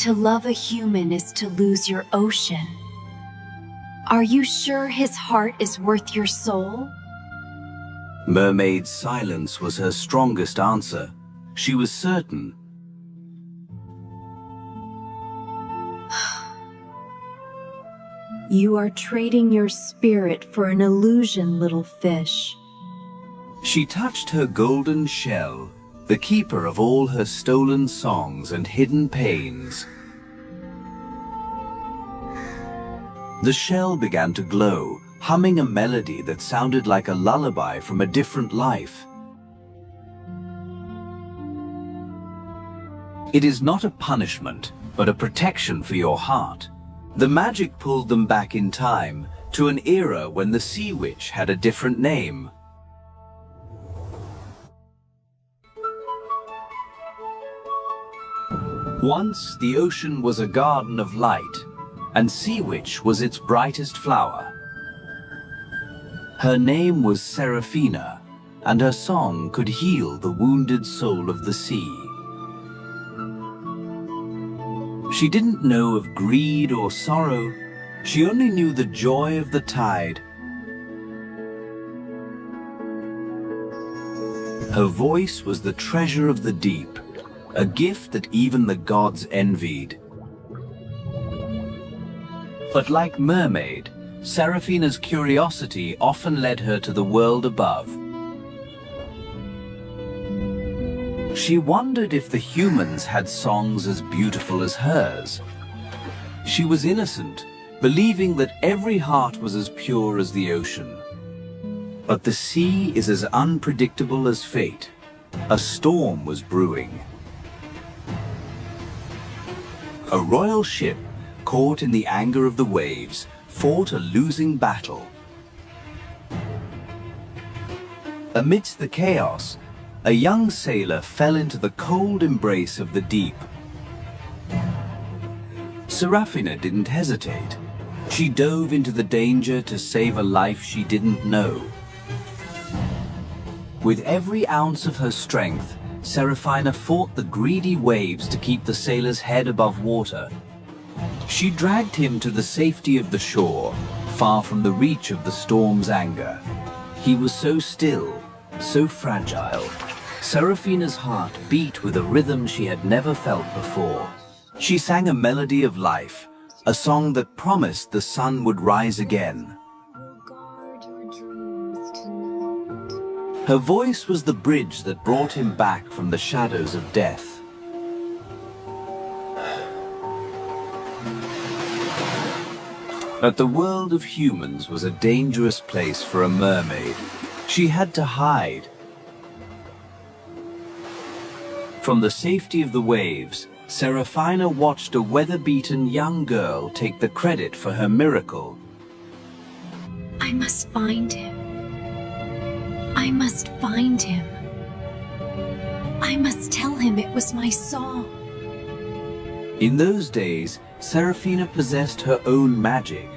To love a human is to lose your ocean. Are you sure his heart is worth your soul? Mermaid's silence was her strongest answer. She was certain. You are trading your spirit for an illusion, little fish. She touched her golden shell, the keeper of all her stolen songs and hidden pains. The shell began to glow, humming a melody that sounded like a lullaby from a different life. It is not a punishment, but a protection for your heart. The magic pulled them back in time to an era when the sea witch had a different name. Once the ocean was a garden of light, and Sea Witch was its brightest flower. Her name was Seraphina, and her song could heal the wounded soul of the sea. She didn't know of greed or sorrow. She only knew the joy of the tide. Her voice was the treasure of the deep, a gift that even the gods envied. But like Mermaid, Seraphina's curiosity often led her to the world above. She wondered if the humans had songs as beautiful as hers. She was innocent, believing that every heart was as pure as the ocean. But the sea is as unpredictable as fate. A storm was brewing. A royal ship, caught in the anger of the waves, fought a losing battle. Amidst the chaos, a young sailor fell into the cold embrace of the deep. Seraphina didn't hesitate. She dove into the danger to save a life she didn't know. With every ounce of her strength, Seraphina fought the greedy waves to keep the sailor's head above water. She dragged him to the safety of the shore, far from the reach of the storm's anger. He was so still, so fragile. Seraphina's heart beat with a rhythm she had never felt before. She sang a melody of life, a song that promised the sun would rise again. Her voice was the bridge that brought him back from the shadows of death. But the world of humans was a dangerous place for a mermaid. She had to hide. From the safety of the waves, Seraphina watched a weather-beaten young girl take the credit for her miracle. I must find him. I must find him. I must tell him it was my song. In those days, Seraphina possessed her own magic,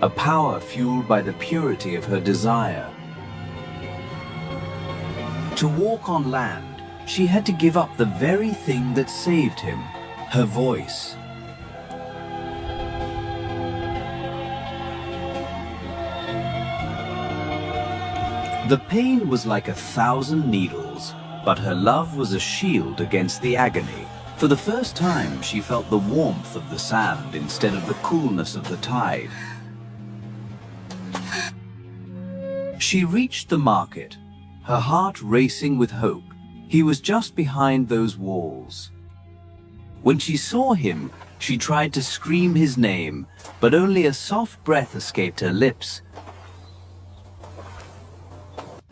a power fueled by the purity of her desire. To walk on land, she had to give up the very thing that saved him, her voice. The pain was like 1,000 needles, but her love was a shield against the agony. For the first time, she felt the warmth of the sand instead of the coolness of the tide. She reached the market, her heart racing with hope. He was just behind those walls. When she saw him, she tried to scream his name, but only a soft breath escaped her lips.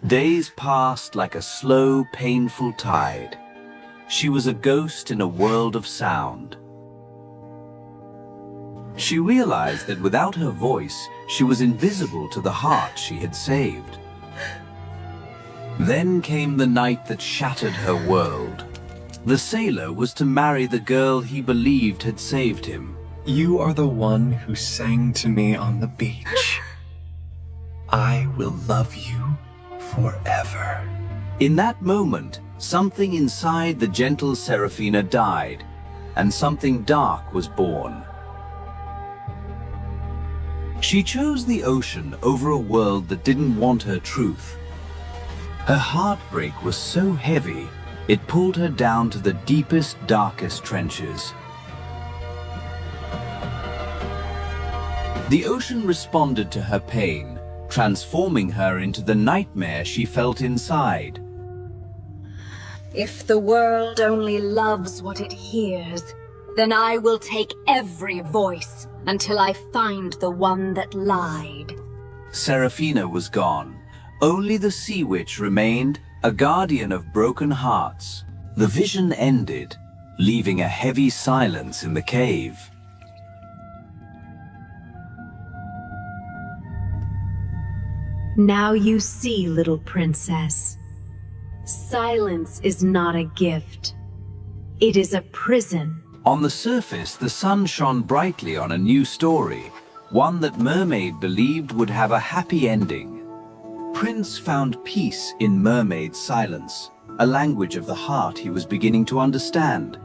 Days passed like a slow, painful tide. She was a ghost in a world of sound. She realized that without her voice, she was invisible to the heart she had saved. Then came the night that shattered her world. The sailor was to marry the girl he believed had saved him. You are the one who sang to me on the beach. I will love you forever. In that moment, something inside the gentle Seraphina died. and something dark was born. She chose the ocean over a world that didn't want her truth. Her heartbreak was so heavy, it pulled her down to the deepest, darkest trenches. The ocean responded to her pain, transforming her into the nightmare she felt inside. If the world only loves what it hears, then I will take every voice until I find the one that lied. Seraphina was gone. Only the sea witch remained, a guardian of broken hearts. The vision ended, leaving a heavy silence in the cave. Now you see, little princess. Silence is not a gift. It is a prison. On the surface, the sun shone brightly on a new story, one that Mermaid believed would have a happy ending. Prince found peace in Mermaid's silence, a language of the heart he was beginning to understand.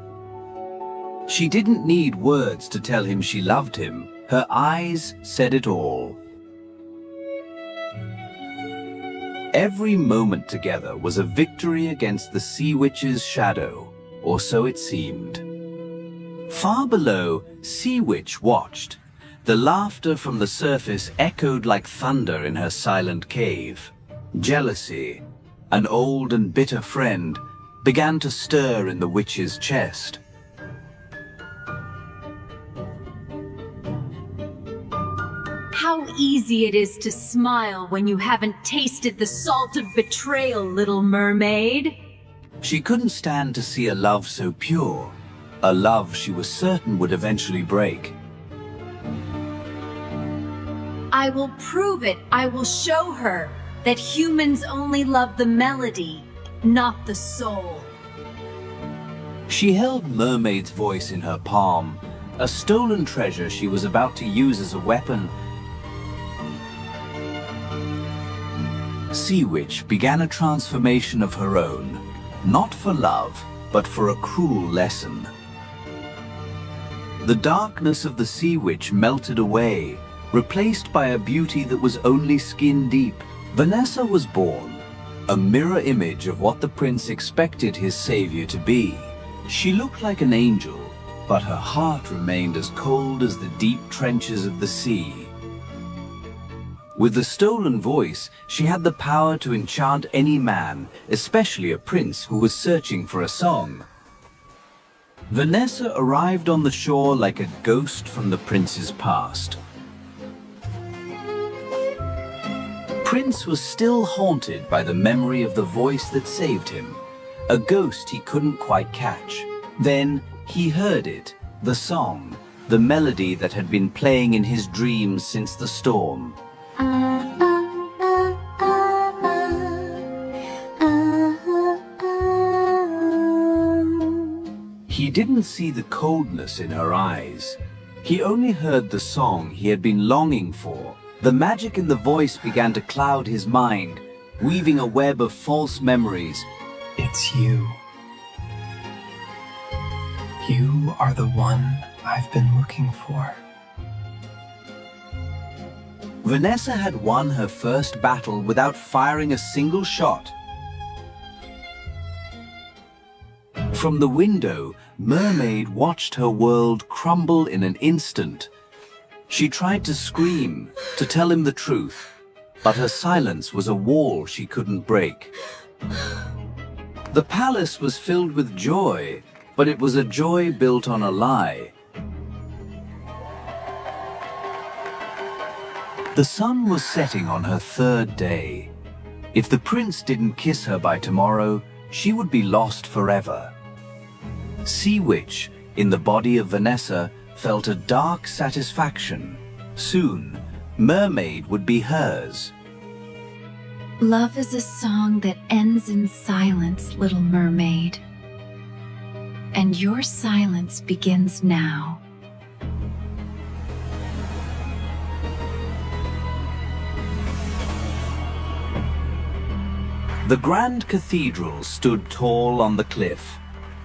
She didn't need words to tell him she loved him. Her eyes said it all. Every moment together was a victory against the sea witch's shadow, or so it seemed. Far below, Sea Witch watched. The laughter from the surface echoed like thunder in her silent cave. Jealousy, an old and bitter friend, began to stir in the witch's chest. How easy it is to smile when you haven't tasted the salt of betrayal, Little Mermaid. She couldn't stand to see a love so pure, a love she was certain would eventually break. I will prove it. I will show her that humans only love the melody, not the soul. She held Mermaid's voice in her palm, a stolen treasure she was about to use as a weapon. Sea Witch began a transformation of her own, not for love, but for a cruel lesson. The darkness of the Sea Witch melted away, replaced by a beauty that was only skin deep. Vanessa was born, a mirror image of what the prince expected his savior to be. She looked like an angel, but her heart remained as cold as the deep trenches of the sea. With the stolen voice, she had the power to enchant any man, especially a prince who was searching for a song. Vanessa arrived on the shore like a ghost from the prince's past. Prince was still haunted by the memory of the voice that saved him, a ghost he couldn't quite catch. Then he heard it, the song, the melody that had been playing in his dreams since the storm. He didn't see the coldness in her eyes. He only heard the song he had been longing for. The magic in the voice began to cloud his mind, weaving a web of false memories. It's you. You are the one I've been looking for. Vanessa had won her first battle without firing a single shot. From the window, Mermaid watched her world crumble in an instant. She tried to scream, to tell him the truth, but her silence was a wall she couldn't break. The palace was filled with joy, but it was a joy built on a lie. The sun was setting on her third day. If the prince didn't kiss her by tomorrow, she would be lost forever. Sea Witch, in the body of Vanessa, felt a dark satisfaction. Soon, Mermaid would be hers. Love is a song that ends in silence, Little Mermaid. And your silence begins now. The grand cathedral stood tall on the cliff,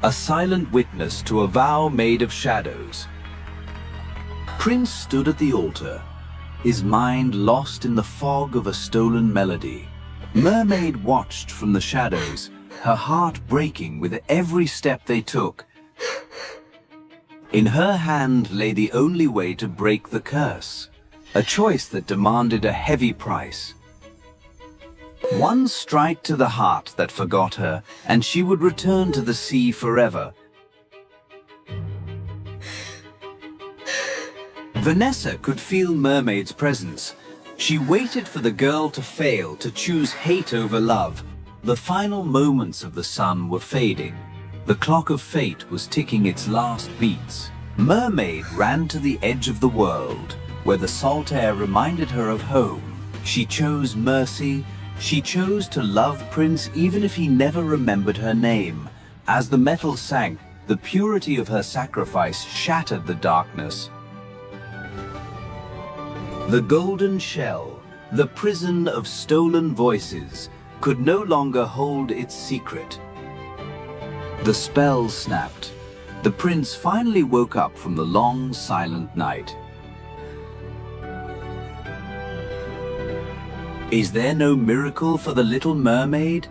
a silent witness to a vow made of shadows. Prince stood at the altar, his mind lost in the fog of a stolen melody. Mermaid watched from the shadows, her heart breaking with every step they took. In her hand lay the only way to break the curse, a choice that demanded a heavy price. One strike to the heart that forgot her, and she would return to the sea forever. Vanessa could feel Mermaid's presence. She waited for the girl to fail, to choose hate over love. The final moments of the sun were fading. The clock of fate was ticking its last beats. Mermaid ran to the edge of the world, where the salt air reminded her of home. She chose mercy. She chose to love Prince even if he never remembered her name. As the metal sank, the purity of her sacrifice shattered the darkness. The golden shell, the prison of stolen voices, could no longer hold its secret. The spell snapped. The prince finally woke up from the long, silent night. Is there no miracle for the Little Mermaid?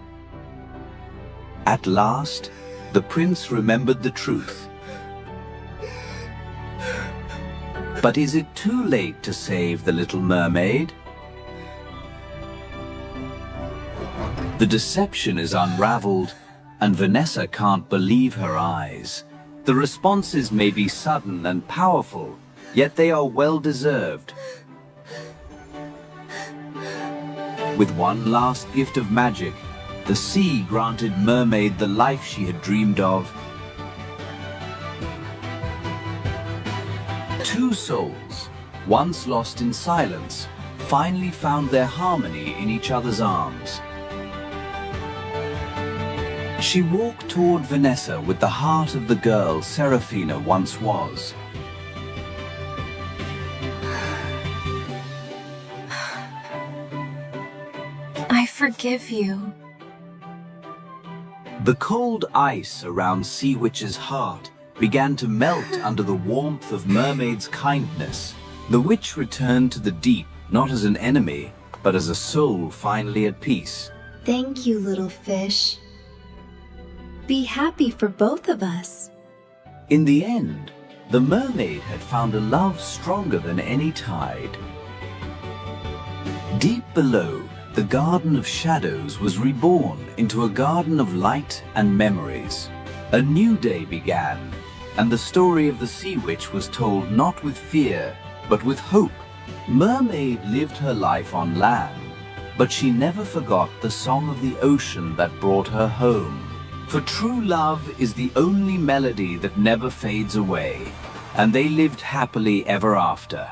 At last, the prince remembered the truth. But is it too late to save the Little Mermaid? The deception is unraveled, and Vanessa can't believe her eyes. The responses may be sudden and powerful, yet they are well-deserved. With one last gift of magic, the sea granted Mermaid the life she had dreamed of. Two souls, once lost in silence, finally found their harmony in each other's arms. She walked toward Vanessa with the heart of the girl Serafina once was. I forgive you. The cold ice around Sea Witch's heart began to melt under the warmth of Mermaid's kindness. The witch returned to the deep, not as an enemy, but as a soul finally at peace. Thank you, little fish. Be happy for both of us. In the end, the mermaid had found a love stronger than any tide. Deep below, the Garden of Shadows was reborn into a garden of light and memories. A new day began, and the story of the Sea Witch was told not with fear, but with hope. Mermaid lived her life on land, but she never forgot the song of the ocean that brought her home. For true love is the only melody that never fades away, and they lived happily ever after.